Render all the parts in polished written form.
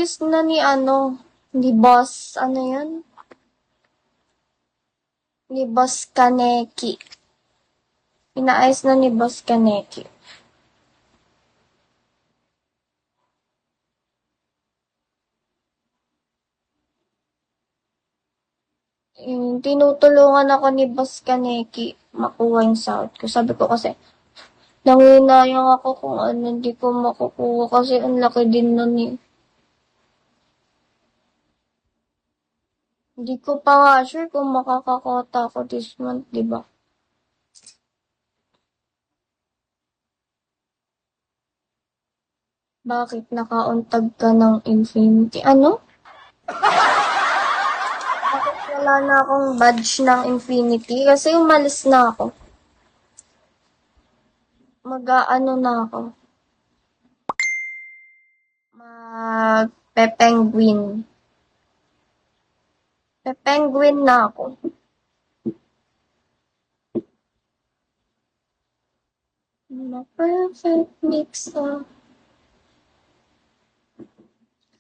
Inaayos na ni Boss, ano yun? Ni Boss Kaneki. Inaayos na ni Boss Kaneki. Tinutulungan ako ni Boss Kaneki makuha yung sahod ko. Sabi ko kasi, nanginayang ako kung ano, hindi ko makukuha kasi ang laki din nun eh. Hindi ko pa nga sure kung makakakota ako this month, di ba? Bakit nakauntag ka ng Infinity? Ano? Bakit wala na akong badge ng Infinity? Kasi umalis na ako. Mag-aano na ako. Mag-pe-penguin. Pe-penguin na ako. The perfect mix of...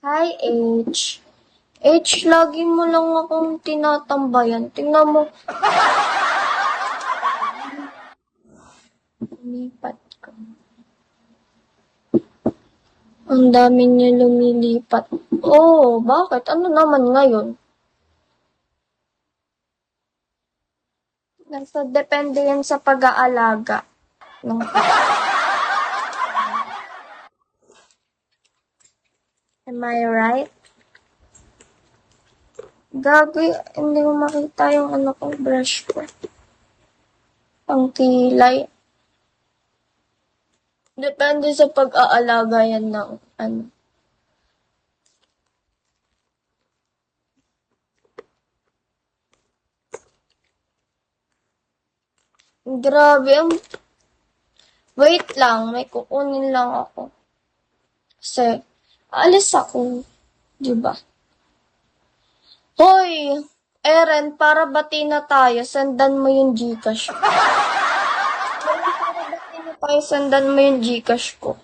Hi, H. H, lagi mo lang akong tinatambayan. Tingnan mo. Lumipat ka. Ang dami niya lumilipat. Oh, bakit? Ano naman ngayon? Depende yan sa pag-aalaga. Am I right? Gabi, hindi mo makita yung brush ko. Ang kilay. Depende sa pag-aalaga yan ng Grabe, wait lang, may kukunin lang ako. Kasi, alis ako. Diba? Hoy! Eren, para bati na tayo, sendan mo yung Gcash ko. Para bati na tayo, sendan mo yung Gcash ko.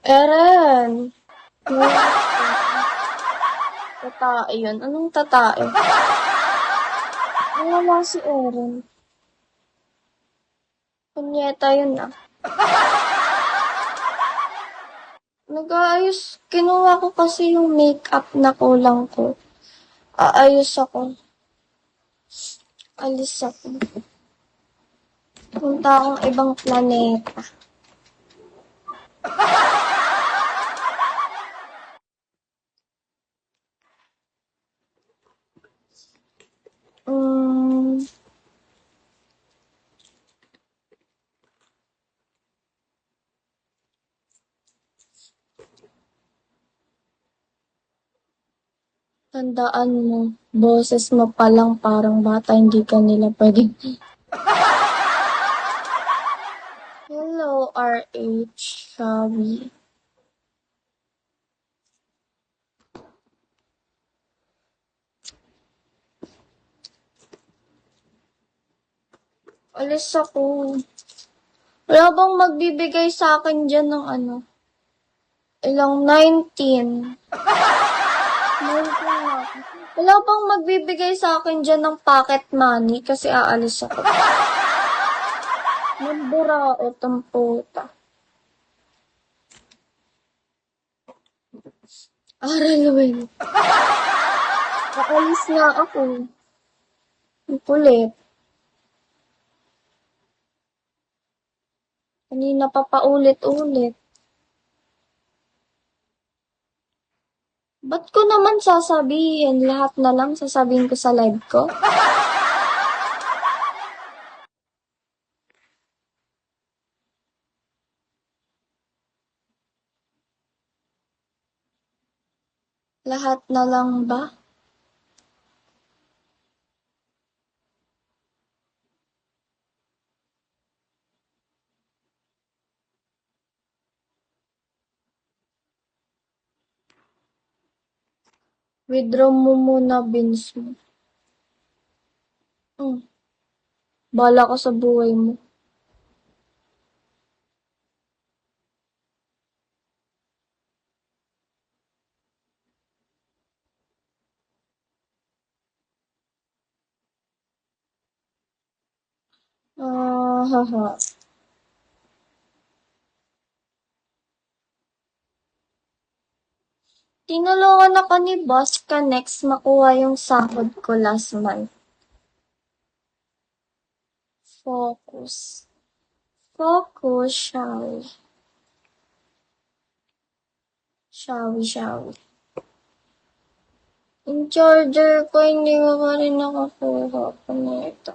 Eren! Tatae yun. Anong tatae? Wala si Eren. Punyeta yun ah. Nag-aayos. Kinuha ko kasi yung makeup na kulang ko. Aayos ako. Alis ako. Punta akong ibang planeta. Tandaan mo, boses mo pa lang parang bata, hindi ka nila pwedeng... Hello, RH, Shawi. Alis ako. Wala bang magbibigay sa akin dyan ng ano? Ilang 19. 19 na ako. Wala bang magbibigay sa akin dyan ng pocket money kasi aalis ako. Nagburao tong puta. Aral, Will. Aalis nga ako. Ang kulit. Kanina pa paulit-ulit. Ba't ko naman sasabihin? Lahat na lang sasabihin ko sa live ko? Lahat na lang ba? Withdraw mo muna, beans mo. Bahala ka sa buhay mo. Haha. Tinulungan ako ni Boss Connects makuha yung sahod ko last month. Focus. Focus, shall we. Yung charger ko, hindi ko pa rin nakakuha pa nito.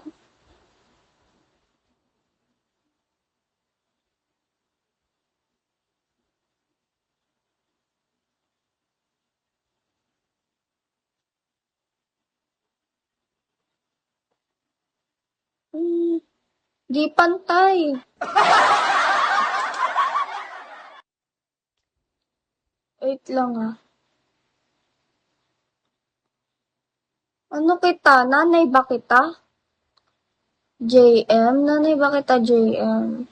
Di pantay. Wait lang ah. Ano kita? Nanay ba kita? JM? Nanay ba kita, JM?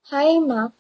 Hi, Mac.